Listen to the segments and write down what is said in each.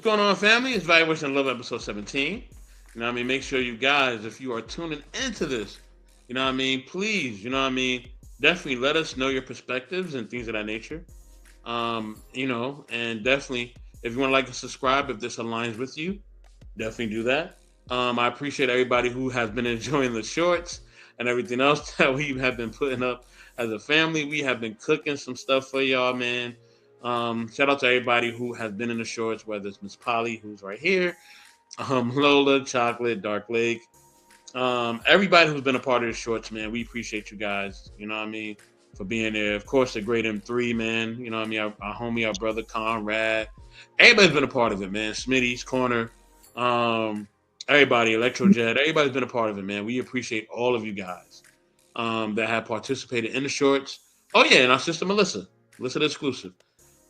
What's going on, family? It's Valuation Love episode 17. You know what I mean? Make sure you guys, if you are tuning into this, you know what I mean? Please, you know what I mean? Definitely let us know your perspectives and things of that nature. And definitely, if you want to like and subscribe, if this aligns with you, definitely do that. I appreciate everybody who has been enjoying the shorts and everything else that we have been putting up as a family. We have been cooking some stuff for y'all, man. Shout out to everybody who has been in the shorts, whether it's Miss Polly, who's right here, Lola, Chocolate, Dark Lake, everybody who's been a part of the shorts, man. We appreciate you guys. You know what I mean, for being there. Of course, the great M3, man. You know what I mean. Our homie, our brother Conrad. Everybody's been a part of it, man. Smitty's Corner. Everybody, Electrojet. Everybody's been a part of it, man. We appreciate all of you guys that have participated in the shorts. Oh yeah, and our sister Melissa the exclusive.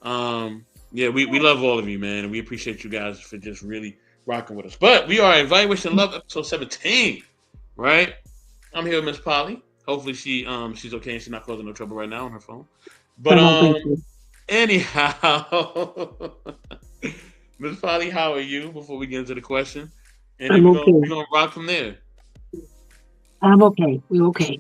We love all of you, man, and we appreciate you guys for just really rocking with us. But we are Evaluation Love episode 17, right? I'm here with Miss Polly. Hopefully she's okay and she's not causing no trouble right now on her phone. But anyhow, Miss Polly, how are you? Before we get into the question, and then we're gonna rock from there. I'm okay. We okay.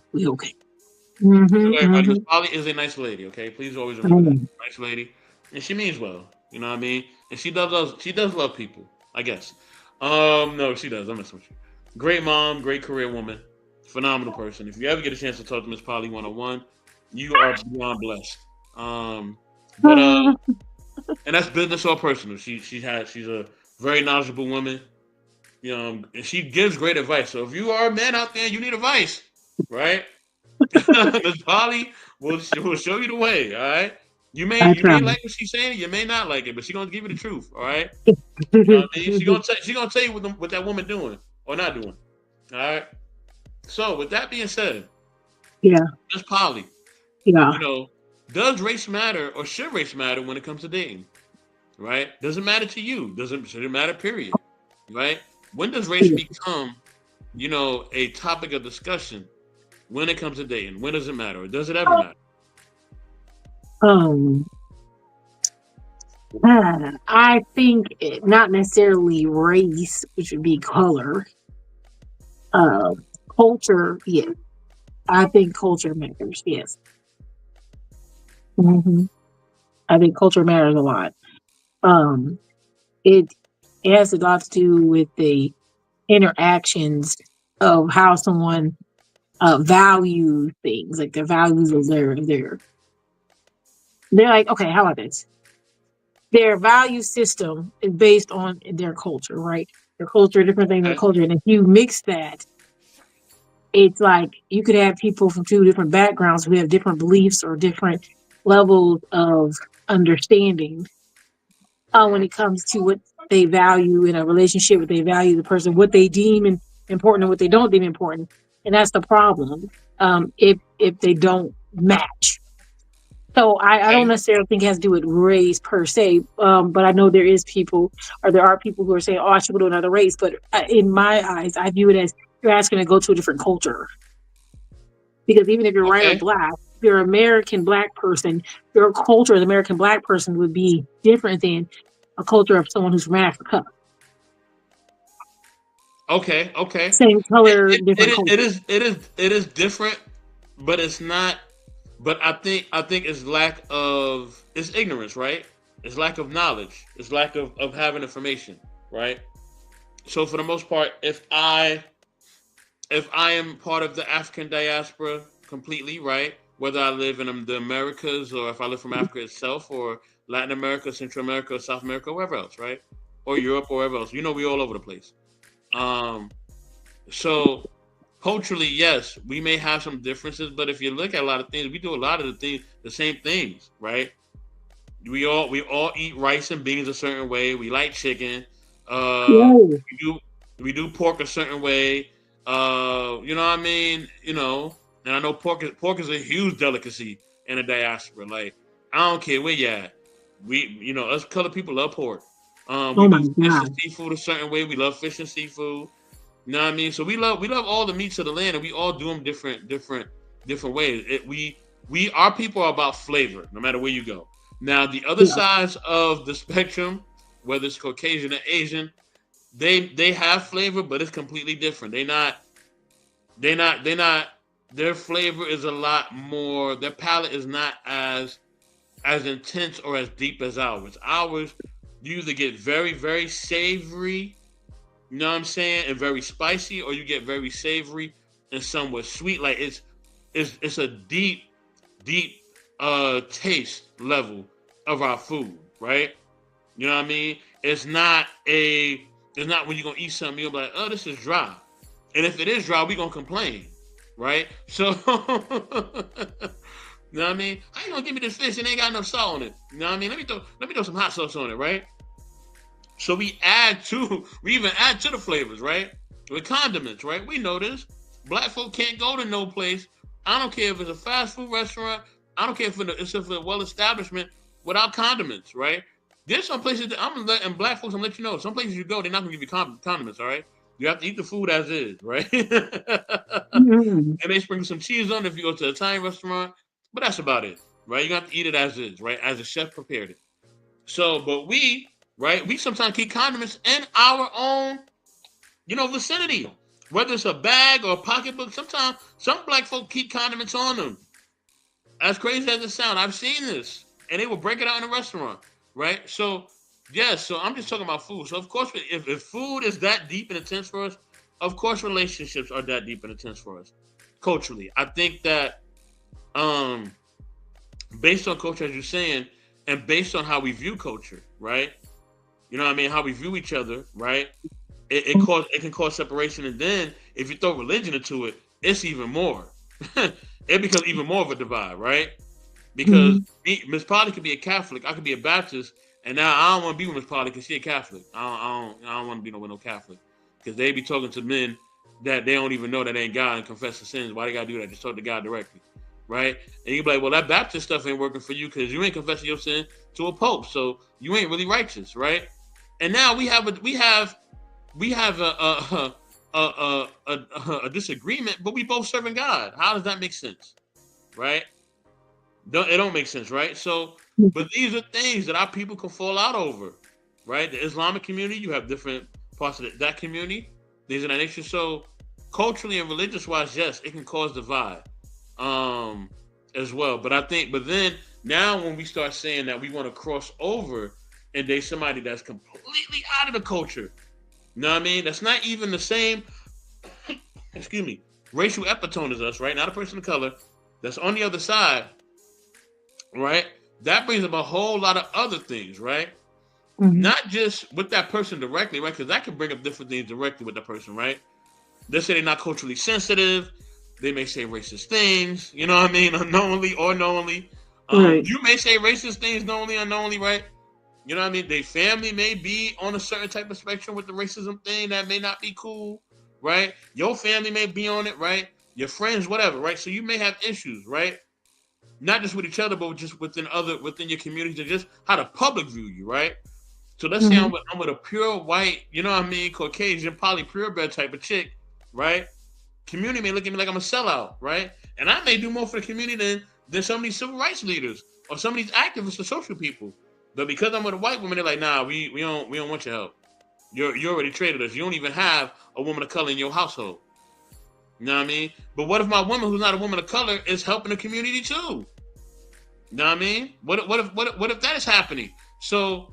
Everybody, Miss Polly is a nice lady. Okay, please always remember that. Nice lady, and she means well. You know what I mean? And she does love people. I guess. No, she does. I'm messing with you. Great mom, great career woman, phenomenal person. If you ever get a chance to talk to Miss Polly 101, you are beyond blessed. But and that's business or personal. She's a very knowledgeable woman. And she gives great advice. So if you are a man out there and you need advice, right? Miss Polly will show you the way. All right. You may like what she's saying, you may not like it, but she's gonna give you the truth. All right. You know what I mean? She's gonna tell you what that woman doing or not doing. All right. So with that being said, Miss Polly, does race matter or should race matter when it comes to dating? Right? Does it matter to you? Should it matter? Period. Right? When does race become, a topic of discussion when it comes to dating? When does it matter? Or does it ever matter? I think not necessarily race, which would be color. Culture, yes. I think culture matters, yes. I think culture matters a lot. It has a lot to do with the interactions of how someone values things, like their values of they're like, okay, how about this? Their value system is based on their culture, right? Their culture, different things, their culture. And if you mix that, it's like you could have people from two different backgrounds who have different beliefs or different levels of understanding when it comes to what they value in a relationship, what they value the person, what they deem important and what they don't deem important. And that's the problem if they don't match. So I don't necessarily think it has to do with race per se, but I know there are people who are saying, oh, I should go to another race. But in my eyes, I view it as you're asking to go to a different culture. Because even if you're white or black, if you're an American black person, your culture as an American black person would be different than a culture of someone who's from Africa. Okay. Same color, different culture. It is different, but it's not. But I think it's it's ignorance, right? It's lack of knowledge. It's lack of having information, right? So for the most part, if I am part of the African diaspora completely, right? Whether I live in the Americas or if I live from Africa itself or Latin America, Central America, South America, wherever else, right? Or Europe or wherever else. We all over the place. So culturally, yes, we may have some differences, but if you look at a lot of things, we do a lot of the same things, right? We all eat rice and beans a certain way. We like chicken. We do pork a certain way. You know what I mean? And I know pork is a huge delicacy in the diaspora. Like, I don't care where you at. Us colored people love pork. We do fish and seafood a certain way. We love fish and seafood. You know what I mean? So we love all the meats of the land, and we all do them different ways. Our people are about flavor, no matter where you go. Now, the other sides of the spectrum whether it's Caucasian or Asian, they have flavor, but it's completely different. They not their flavor is a lot more. Their palate is not as intense or as deep as ours. Ours, you either get very, very savory, you know what I'm saying, and very spicy, or you get very savory and somewhat sweet. Like it's a deep, deep taste level of our food, right? You know what I mean? It's not when you're gonna eat something, you'll be like, oh, this is dry. And if it is dry, we gonna complain, right? So you know what I mean? How you gonna give me this fish and ain't got enough salt on it? You know what I mean? Let me throw some hot sauce on it, right? So we even add to the flavors, right? With condiments, right? We know this. Black folk can't go to no place. I don't care if it's a fast food restaurant. I don't care if it's a well establishment without condiments, right? There's some places that and black folks, I'm gonna let you know. Some places you go, they're not gonna give you condiments, all right? You have to eat the food as is, right? Mhm. And they sprinkle some cheese on it if you go to an Italian restaurant, but that's about it, right? You have to eat it as is, right? As the chef prepared it. So, but right, we sometimes keep condiments in our own, vicinity. Whether it's a bag or a pocketbook, sometimes some black folk keep condiments on them. As crazy as it sounds, I've seen this, and they will break it out in a restaurant, right? So, yes, so I'm just talking about food. So, of course, if food is that deep and intense for us, of course, relationships are that deep and intense for us, culturally. I think that, um, based on culture, as you're saying, and based on how we view culture, right? You know what I mean? How we view each other, right? It can cause separation, and then if you throw religion into it, it's even more. It becomes even more of a divide, right? Because Mhm. Miss Polly could be a Catholic, I could be a Baptist, and now I don't want to be with Miss Polly because she a Catholic. I don't want to be with no Catholic because they be talking to men that they don't even know that ain't God and confess the sins. Why they gotta do that? Just talk to God directly, right? And you be like, well, that Baptist stuff ain't working for you because you ain't confessing your sin to a pope, so you ain't really righteous, right? And now we have a disagreement, but we both serving God. How does that make sense, right? It don't make sense, right? So, but these are things that our people can fall out over, right? The Islamic community, you have different parts of that community, things of that nature. So, culturally and religious wise, yes, it can cause divide, um, as well. But then now when we start saying that we want to cross over and date somebody that's completely out of the culture, you know what I mean? That's not even the same, excuse me, racial epitome as us, right? Not a person of color. That's on the other side, right? That brings up a whole lot of other things, right? Mhm. Not just with that person directly, right? Because that can bring up different things directly with the person, right? They say they're not culturally sensitive. They may say racist things, you know what I mean? Unknowingly or knowingly. Right. You may say racist things knowingly or unknowingly, right? You know what I mean? Their family may be on a certain type of spectrum with the racism thing that may not be cool, right? Your family may be on it, right? Your friends, whatever, right? So you may have issues, right? Not just with each other, but just within your community, just how the public view you, right? So let's say Mhm. I'm with a pure white, you know what I mean, Caucasian, poly purebred type of chick, right? Community may look at me like I'm a sellout, right? And I may do more for the community than some of these civil rights leaders or some of these activists or social people. But because I'm with a white woman, they're like, nah, we don't want your help. You already traded us. You don't even have a woman of color in your household. You know what I mean? But what if my woman, who's not a woman of color, is helping the community too? You know what I mean? What if that is happening? So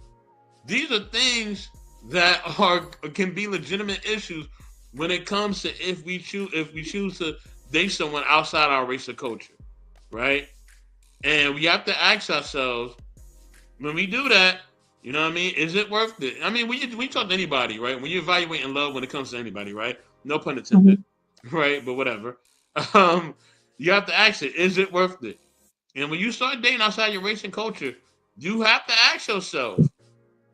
these are things that are can be legitimate issues when it comes to if we choose to date someone outside our race or culture, right? And we have to ask ourselves when we do that, you know what I mean? Is it worth it? I mean, when you talk to anybody, right? When you evaluate in love when it comes to anybody, right? No pun intended, Mhm. right? But whatever. Um, you have to ask it, is it worth it? And when you start dating outside your race and culture, you have to ask yourself,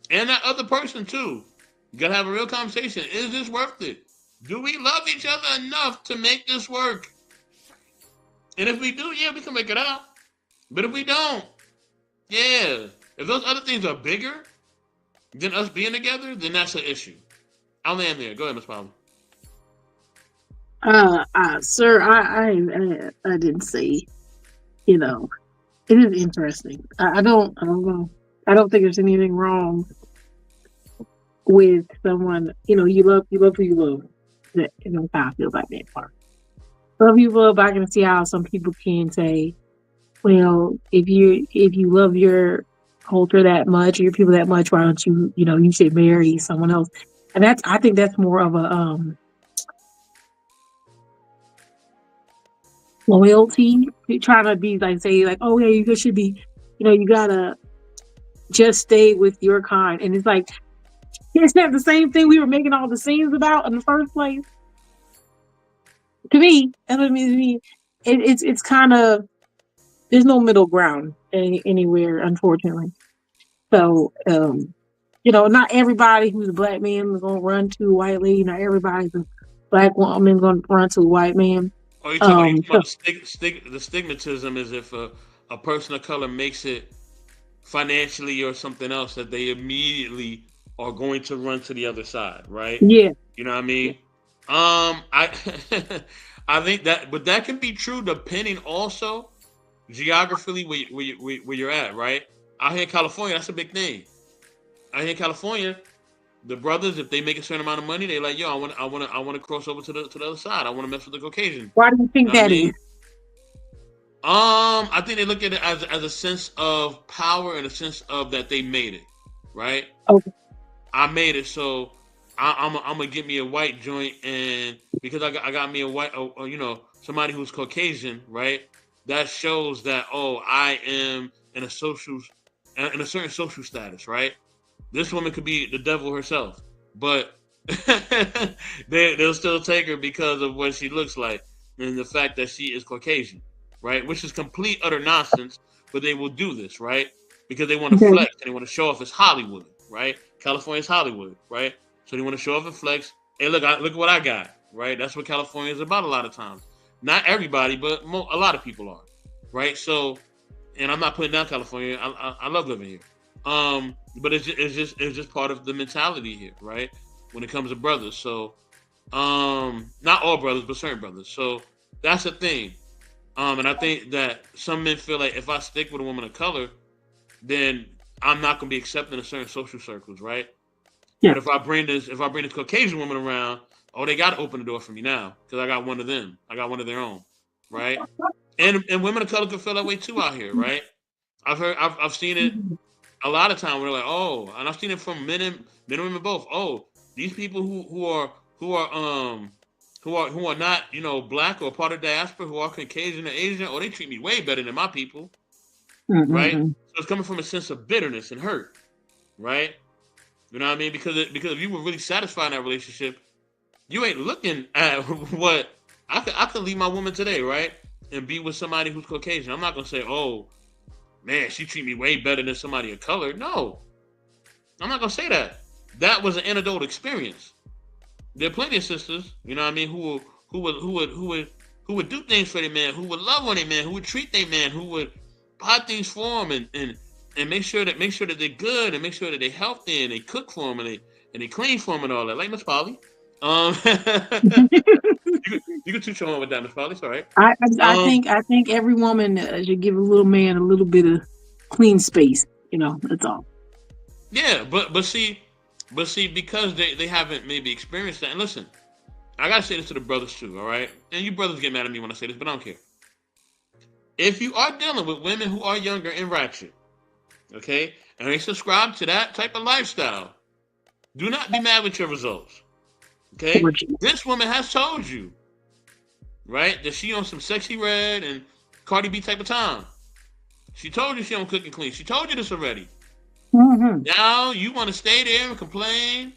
and that other person too. You gotta have a real conversation. Is this worth it? Do we love each other enough to make this work? And if we do, yeah, we can make it out. But if we don't, yeah. If those other things are bigger than us being together, then that's an issue. I'll land there. Go ahead, Miss Polly. Sir, I didn't say, you know, it is interesting. I don't know. I don't think there's anything wrong with someone, you love who you love. That's how I feel about that part. Love you love, I can see how some people can say, well, if you love your culture that much or your people that much, why don't you should marry someone else. And I think that's more of a loyalty. Trying to be like say like, oh yeah, you should be, you gotta just stay with your kind. And it's like, it's not the same thing we were making all the scenes about in the first place. To me, that's what I mean. To me, it's kind of, there's no middle ground anywhere, unfortunately. So, not everybody who's a black man is gonna run to a white lady. Not everybody's a black woman gonna run to a white man. Or you talking So about the stigmatism is if a person of color makes it financially or something else that they immediately are going to run to the other side, right? yeah, You know what I mean? I I think that, but that can be true depending also geographically where you're at, right? Out here in California, that's a big thing. Out here in California, the brothers, if they make a certain amount of money, they like, yo, I want to cross over to the other side. I want to mess with the Caucasian. why do you You think know what I that is? mean? I think they look at it as a sense of power and a sense of that they made it, right? Okay, I made it, so I'm gonna get me a white joint, and because I got me a white, somebody who's Caucasian, right? That shows that, oh, I am in a certain social status, right? This woman could be the devil herself, but they'll still take her because of what she looks like and the fact that she is Caucasian, right? Which is complete utter nonsense, but they will do this, right? Because they want to okay, flex and they want to show off as Hollywood, right? California's Hollywood, right? So they want to show off and flex. Hey, look what I got, right? That's what California is about a lot of times. Not everybody, but a lot of people are, right? So, and I'm not putting down California. I love living here. But it's just part of the mentality here, right? When it comes to brothers. So, not all brothers, but certain brothers. So that's the thing. And I think that some men feel like if I stick with a woman of color, then I'm not gonna be accepted in certain social circles, right? yeah, But if I bring this Caucasian woman around, oh, they gotta open the door for me now because I got one of them. I got one of their own, right? And women of color can feel that way too out here, right? I've seen it a lot of time. We're like, oh, and I've seen it from men and women both. Oh, these people who are not black or part of diaspora who are Caucasian or Asian, oh, they treat me way better than my people, right? mm-mm. So it's coming from a sense of bitterness and hurt, right? You know what I mean? Because if you were really satisfied in that relationship, you ain't looking at what I could leave my woman today, right? And be with somebody who's Caucasian. I'm not gonna say, oh man, she treat me way better than somebody of color. No, I'm not gonna say that. That was an anecdotal experience. There are plenty of sisters, you know what I mean, who would do things for their man, who would love on their man, who would treat their man, who would buy things for them and make sure that they're good and make sure that they're healthy and they cook for them and they clean for them and all that. Like Miss Polly. You can touch on with that, Miss Polly. It's all right. Um, I think every woman should give a little man a little bit of clean space. That's all. yeah, but see, because they haven't maybe experienced that. And listen, I gotta say this to the brothers too, all right? And you brothers get mad at me when I say this, but I don't care. If you are dealing with women who are younger and ratchet, okay, and they subscribe to that type of lifestyle, do not be mad with your results. Okay? This woman has told you, right, that she on some sexy red and Cardi B type of time. She told you she don't cook and clean. She told you this already. Hmm. Now you want to stay there and complain,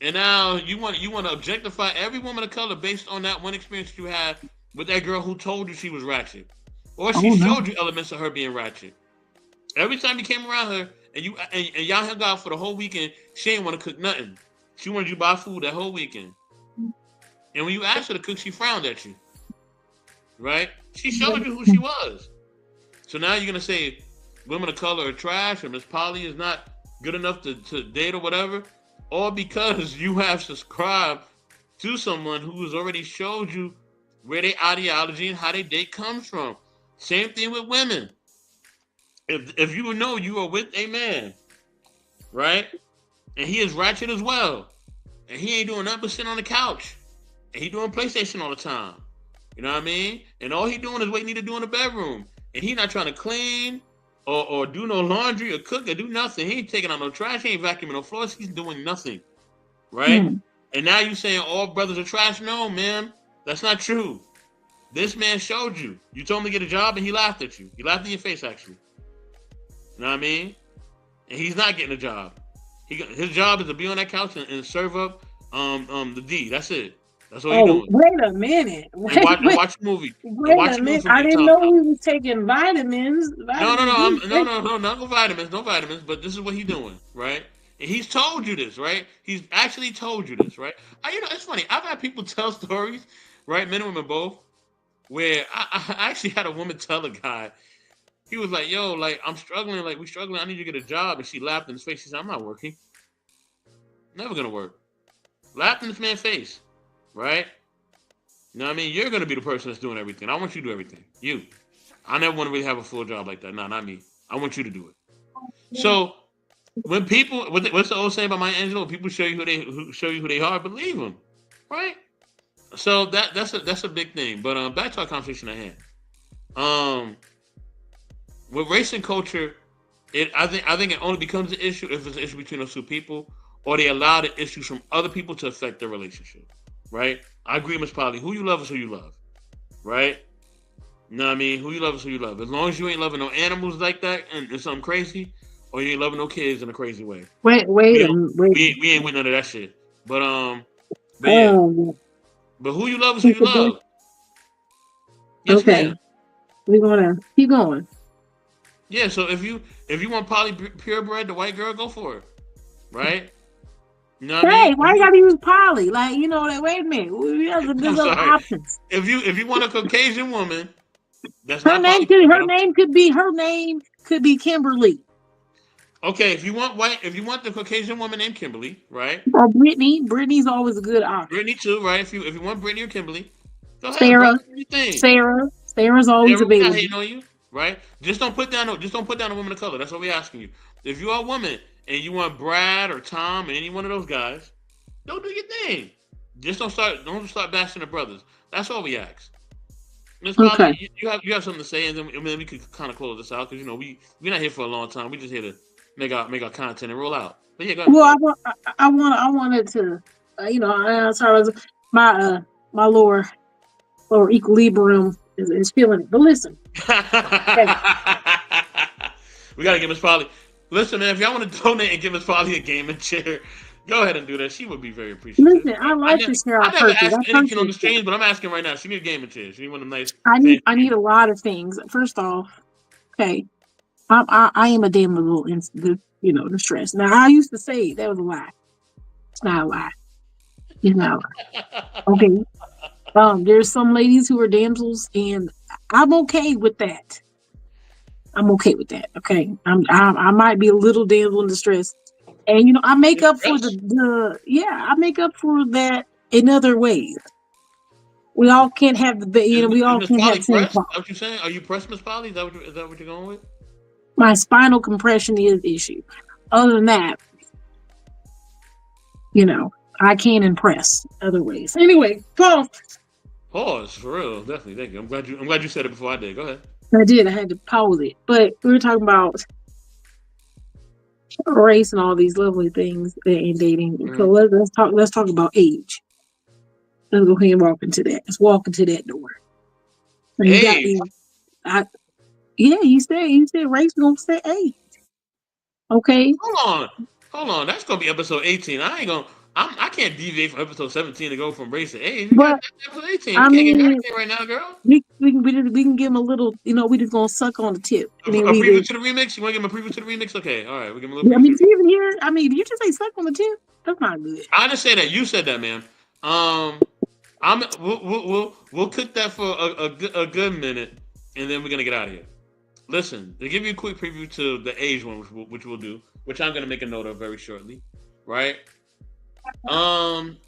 and now you want to objectify every woman of color based on that one experience you had with that girl who told you she was ratchet, or she Oh no. showed you elements of her being ratchet. Every time you came around her and y'all hung out for the whole weekend, she ain't want to cook nothing. She wanted you to buy food that whole weekend. And when you asked her to cook, she frowned at you, right? She showed you who she was. So now you're gonna say women of color are trash or Miss Polly is not good enough to date or whatever, all because you have subscribed to someone who has already showed you where their ideology and how they date comes from. Same thing with women. If you know you are with a man, right? and he is ratchet as well, and he ain't doing nothing but sitting on the couch, and he doing PlayStation all the time. You know what I mean? And all he doing is what he need to do in the bedroom, and he not trying to clean or do no laundry or cook or do nothing. He ain't taking out no trash. He ain't vacuuming no floors. He's doing nothing, right? Hmm. And now you saying all brothers are trash? No, man, that's not true. This man showed you. You told him to get a job, and he laughed at you. He laughed in your face, actually. You know what I mean? And he's not getting a job. His job is to be on that couch and serve up the D. That's it. That's all he's Oh, doing. wait a minute. And Wait, wait, watch a movie. And wait watch a a movie minute. from I your didn't time. know he was taking vitamins. No, Vitamin D. not no vitamins, no vitamins. But this is what he's doing, right? And he's told you this, right? He's actually told you this, right? It's funny. I've had people tell stories, right, men and women both, where I actually had a woman tell a guy, he was like, "Yo, like I'm struggling, like we struggling. I need you to get a job." And she laughed in his face. She said, "I'm not working. Never gonna work." Laughed in this man's face, right? You know what I mean? You're gonna be the person that's doing everything. I want you to do everything. You. I never want to really have a full job like that. No, not me. I want you to do it. So when people, what's the old saying about Maya Angelou? When people show you who show you who they are, believe them, right? So that's a big thing. But back to our conversation at hand. Um, with race and culture, I think it only becomes an issue if it's an issue between those two people, or they allow the issues from other people to affect their relationship. Right? I agree, Miss Polly. Who you love is who you love. Right? You know what I mean? Who you love is who you love. As long as you ain't loving no animals like that and something crazy, or you ain't loving no kids in a crazy way. Wait, We wait, don't, wait. we ain't with none of that shit. But yeah. Oh, But who you love is who you love. Yes, okay. ma'am. We're gonna keep going. Yeah. So if you want poly purebred, the white girl, go for it. Right? You know what I Hey, mean? why you gotta use Polly? Like, like, wait a minute. I'm There's other sorry. options. If you want a Caucasian woman, that's Her not name poly could purebred. her name could be her name could be Kimberly Okay, if you want the Caucasian woman named Kimberly, right? or Brittany. Brittany's always a good option. Brittany too, right? If you want Brittany or Kimberly, go ahead, bro. Sarah, Do your thing. Sarah's always Sarah, we not available. hating on you, right? Just don't put down a woman of color. That's what we're asking you. If you are a woman and you want Brad or Tom or any one of those guys, don't do your thing. Just don't start bashing the brothers. That's all we ask. Miss Okay. Polly, you have something to say, and then we could kind of close this out because we're not here for a long time. We're just here to make our content and roll out. But yeah, go ahead, Miss Well, Polly. I wanted to, sorry, my my lower equilibrium is feeling it. But listen, okay, We gotta give Miss Polly. Listen, man, if y'all want to donate and give Miss Polly a gaming chair, go ahead and do that. She would be very appreciative. listen. I I, like ne- this hair I I never purchased. asked I any kid on the purchased it. stream, but I'm asking right now. She need a gaming chair. She need one of them nice. I need a lot of things. First off, okay, I am a damn little distressed. Now I used to say that was a lie. It's not a lie. It's not a lie. Okay. There's some ladies who are damsels, and I'm okay with that. I'm okay with that. Okay. I might be a little damsel in distress, and I make up for Distress? I make up for that in other ways. We all can't have we Is all Miss can't have Polly the same pressed? Is problem. that what you're saying? Are you pressed, Miss Polly? Is that what you're going with? My spinal compression is an issue. Other than that, I can't impress other ways. Anyway, Paul, Pause for real, definitely. Thank you. I'm glad you said it before I did. Go ahead. I did. I had to pause it, but we were talking about race and all these lovely things in dating. So Mhm. let's talk about age. Let's go ahead and walk into that. Let's walk into that door. And you got Age. me. Yeah, you said race. We're gonna say age. Okay. Hold on. That's gonna be episode 18. I can't deviate from episode 17 to go from race to age. We got But that's episode 18. We I can't get mean, everything right now, girl. we can give them a little. We just gonna suck on the tip, and then A we preview just. to the remix. You want to give him a preview to the remix? Okay, all right. We give him a little I preview to mean, the do remix. you even hear? I mean, did you just say suck on the tip? That's not good. I didn't say that. You said that, man. We'll cook that for a good minute, and then we're gonna get out of here. Listen, to give you a quick preview to the age one, which we'll do, which I'm gonna make a note of very shortly, right?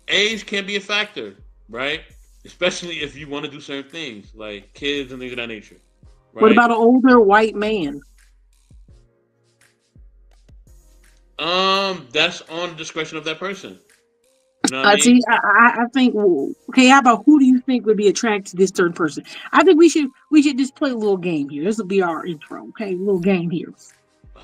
Age can be a factor, right? Especially if you want to do certain things like kids and things of that nature, What right? about an older white man? That's on the discretion of that person. You know what I mean? See, I think. Well, okay, how about who do you think would be attracted to this certain person? I think we should just play a little game here. This will be our intro. Okay, a little game here.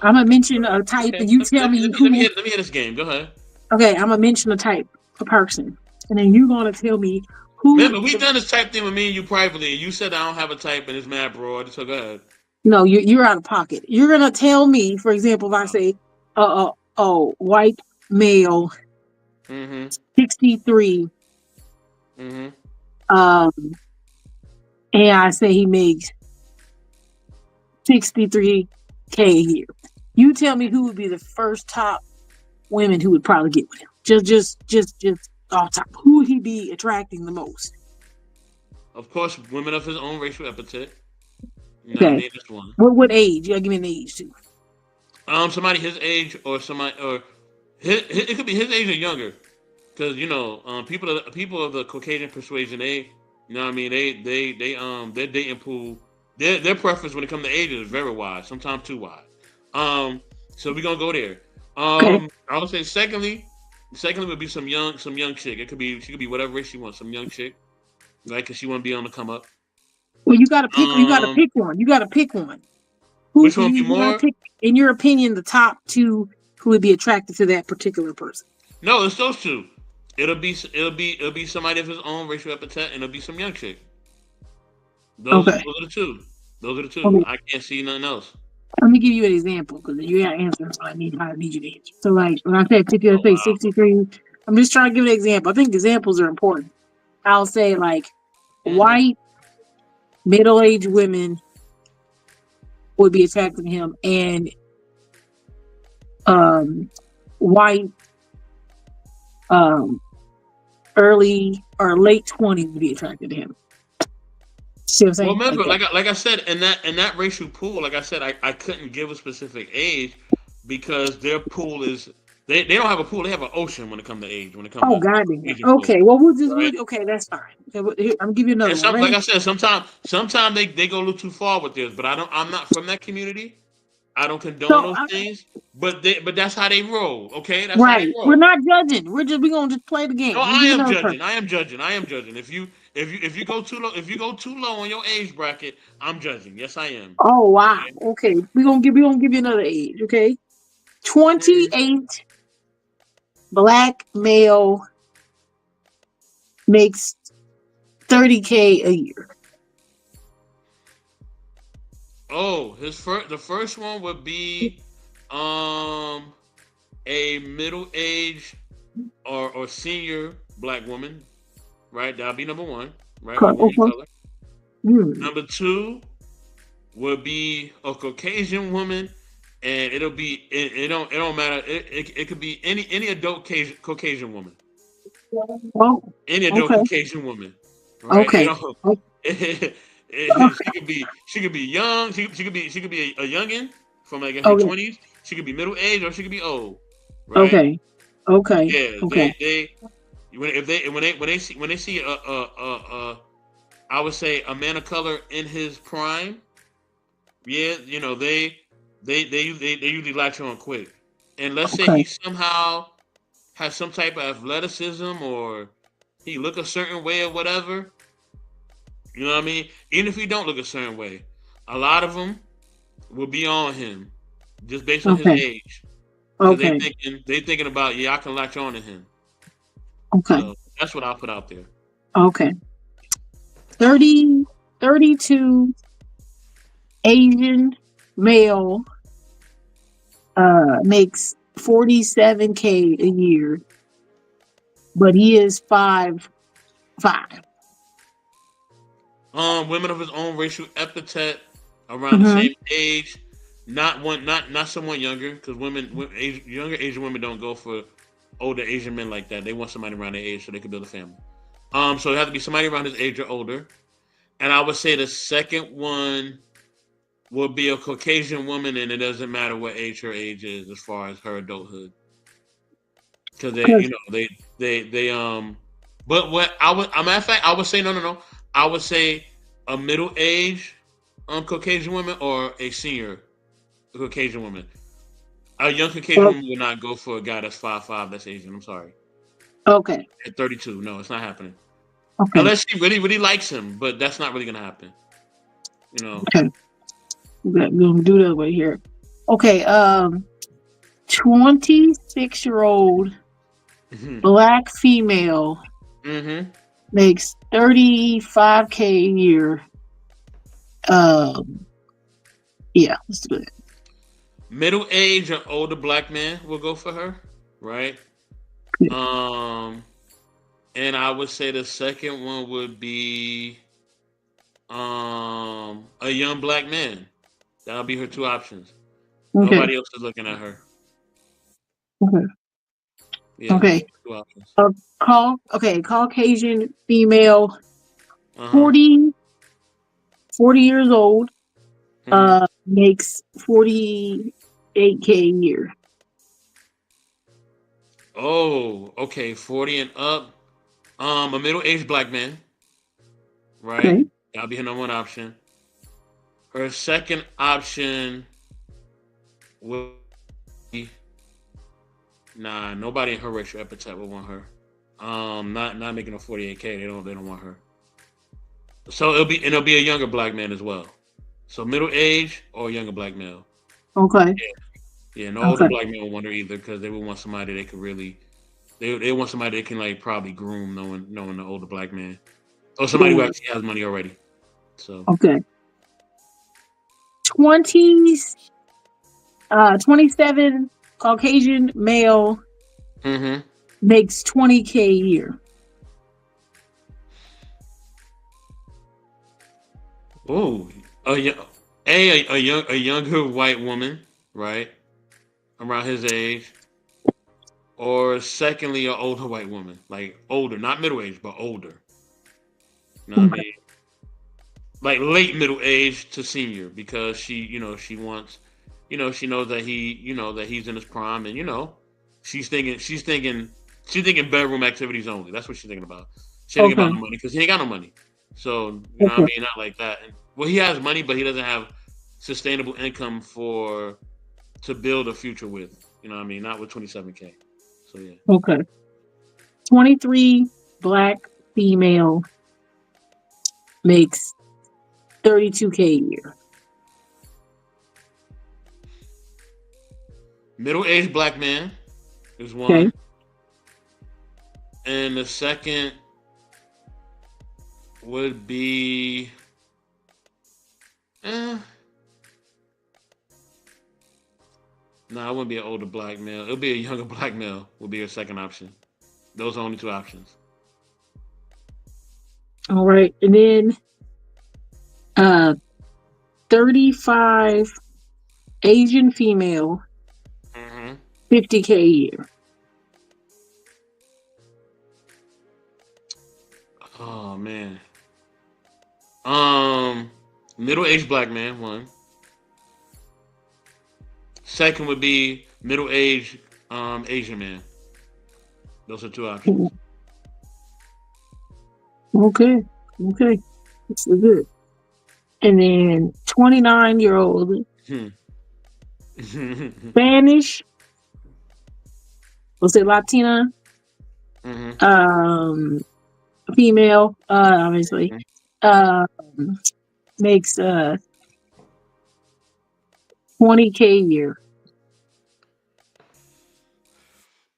I'm Oh gonna mention God. a type, Okay. and you tell me who. Let me hear this game. Go ahead. Okay, I'm gonna mention a type, a person, and then you're gonna tell me who. Remember, we done this type thing with me and you privately, and you said I don't have a type, and it's mad broad. So go ahead. No, you're out of pocket. You're gonna tell me, for example, if I say, white male, Mm-hmm. 63, Mm-hmm. um, and I say he makes 63K a year. You tell me who would be the first top women who would probably get with him. Just off top. Who would he be attracting the most? Of course, women of his own racial epithet. You know what I Okay. mean? That's one. What age? You gotta give me an age too. Somebody his age or somebody or it could be his age or younger, because people of the Caucasian persuasion, you know what I mean, their dating pool, their preference when it comes to age is very wide, sometimes too wide. So we're gonna go there. Okay. I would say secondly would be some young chick. She could be whatever race she wants, some young chick, right? Because she want to be on the come up. Well, you gotta pick. You gotta Um, pick one. You gotta pick one. Who which one be you gotta more? pick? In your opinion, the top two who would be attracted to that particular person. No, it's those two. It'll be somebody of his own racial epithet, and it'll be some young chick. Okay. Those are the two. Those are the two. Okay. I can't see nothing else. Let me give you an example because you gotta answer. So I need you to answer. So, like when I said 50, I Oh say wow. 63. I'm just trying to give an example. I think examples are important. I'll say like Mm-hmm. white middle-aged women would be attracted to him, and um, white um, early or late 20s would be attracted to him. See what I'm Well, saying? Like remember, that. like I said, in that racial pool, like I said, I couldn't give a specific age because their pool is they don't have a pool. They have an ocean when it comes to age. When it comes Oh, to goddamn. Asian folk, Okay. Well, we'll just, right? okay, that's fine. Okay, here, I'm giving you And another one. like Ready? I said, sometimes they go a little too far with this. But I'm not from that community. I don't condone So, those things. But that's how they roll. Okay, that's how they right. We're roll. not judging. We're going to just play the No, game. Let me I give you am another judging. person. I am judging. I am judging. If you go too low, if you go too low on your age bracket, I'm judging. Yes, I am. Oh, wow. Okay? Okay. We're gonna give you another age. Okay. Mhm. 28 black male makes 30K a year. Oh, the first one would be um a middle age or senior black woman, right? That'll be number one, right? Or woman of Okay. color. Hmm. Number two would be a Caucasian woman, and it don't matter. It could be any adult Caucasian woman, Oh, any adult okay. Caucasian woman, right? It Okay. don't. Okay. She could be young. She could be a youngin from like in her Okay. 20s. She could be middle age or she could be old, right? Okay. Okay. Yeah, Okay. when they see I would say a man of color in his prime. Yeah, they usually latch on quick. And let's say Okay. he somehow has some type of athleticism or he look a certain way or whatever. You know what I mean? Even if he don't look a certain way, a lot of them will be on him just based on his Okay. age because Okay. they thinking about, yeah, I can latch on to him. Okay. So that's what I'll put out there. Okay. 30, 32 Asian male makes 47K a year, but he is 5'5". Women of his own racial epithet around the Mm-hmm. same age, not someone younger because younger Asian women don't go for older Asian men like that. They want somebody around their age so they can build a family. So it has to be somebody around his age or older. And I would say the second one will be a Caucasian woman, and it doesn't matter what age her age is as far as her adulthood, because Because they But what I would, a matter of fact, I would say no. I would say a middle age Caucasian woman or a senior Caucasian woman. A young Caucasian Well, woman would not go for a guy that's 5'5", that's Asian. I'm sorry. okay. At 32, no, it's not happening. Okay. Unless she really, really likes him, but that's not really gonna happen. You know. Okay. We're gonna do that way here. Okay. 26-year-old Hmm. black female Hmm. makes 35K a year. Um. Yeah. Let's do it. Middle age or older black man will go for her, right? Yeah. Um, and I would say the second one would be a young black man. That'll be her two options. Okay. Nobody else is looking at her. Okay. Yeah, those Okay. are two options. Caucasian female, Uh huh. 40, 40 years old, Hmm. makes 48K a year. Oh, okay, 40 and up. A middle-aged black man, right? Okay. That'll be her number one option. Her second option would be nah. Nobody in her racial epithet would want her. Not making a 48K. They don't want her. So it'll be a younger black man as well. So middle age or younger black male. Okay. Yeah, yeah. No older Okay. black man would want her either because they would want somebody they could really they want somebody they can like probably groom knowing the older black man or somebody who Ooh, actually has money already. So okay. 20s, 27 Caucasian male hmm. makes 20K a year. Oh, a, yo- a younger white woman, right, around his age, or secondly, an older white woman, like older, not middle age, but older. You know what I Okay. mean? Like late middle age to senior, because she wants, she knows that that he's in his prime, and she's thinking bedroom activities only. That's what she's thinking about. She ain't thinking about Okay. no money because he ain't got no money. So you know what I Okay. mean? Not like that. And, well, he has money, but he doesn't have sustainable income to build a future with. You know what I mean? Not with 27K. So yeah. Okay. 23 black female makes 32K a year. Middle aged black man is Okay. one, and the second would be. Eh, no, it wouldn't be an older black male. It'll be a younger black male. Would be your second option. Those are only two options. All right. And then uh 35 Asian female, Hmm. 50K a year. Oh man. Um, Middle aged black man one. Second would be middle aged Asian man. Those are two options. Okay. Okay. This is good. And then 29-year-old Hmm. Spanish, we'll say Latina, Hmm. um, female, obviously, um, makes 20K a year.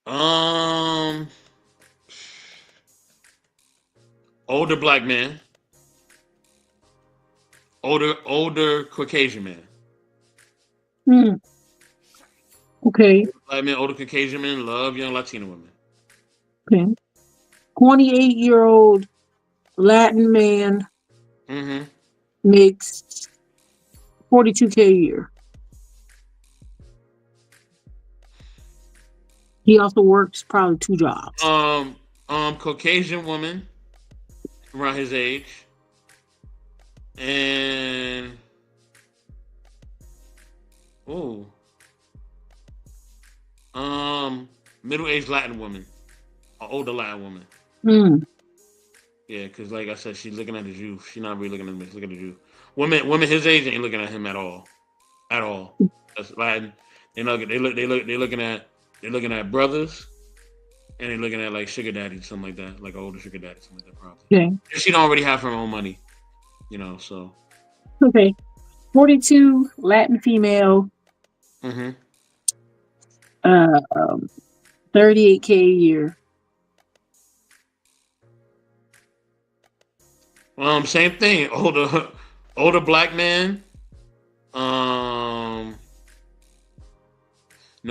Um, Older black man, older Caucasian man. Hmm. Okay. Black men, older Caucasian men love young Latina women. Okay. 28-year-old Latin man Hmm. makes 42K a year. He also works probably two jobs. Caucasian woman around his age, and oh, middle aged Latin woman, an older Latin woman. Hmm. Yeah, because like I said, she's looking at the Jew. She's not really looking at me. She's looking at the Jew. Women his age ain't looking at him at all, at all. That's Latin. they're looking at brothers, and they're looking at like sugar daddy, something like that, like older sugar daddy, something like that, probably. Okay. If she don't already have her own money, you know. So Okay. 42 Latin female, mm-hmm. 38K a year. Same thing. Older black man. No,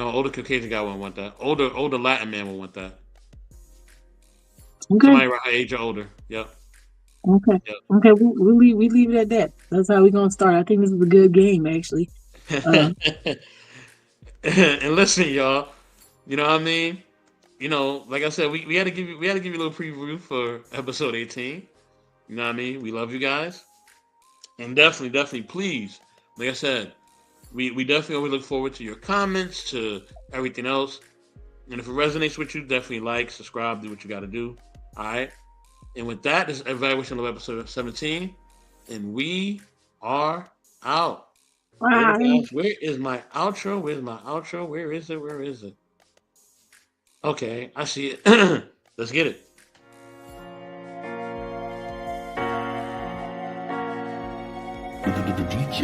older Caucasian guy won't want that. Older Latin man will want that. Okay. Somebody around her age or older. Yep. Okay. Yep. Okay. We leave it at that. That's how we're gonna start. I think this is a good game, actually. And listen, y'all. You know what I mean? You know, like I said, we had to give you a little preview for episode 18. You know what I mean? We love you guys, and definitely, please, like I said, we definitely always look forward to your comments, to everything else. And if it resonates with you, definitely like, subscribe, do what you got to do. All right. And with that, this is evaluation of episode 17, and we are out. Bye. Where is my outro? Where's my outro? Where is it? Where is it? Okay, I see it. Let's get it. The DJ.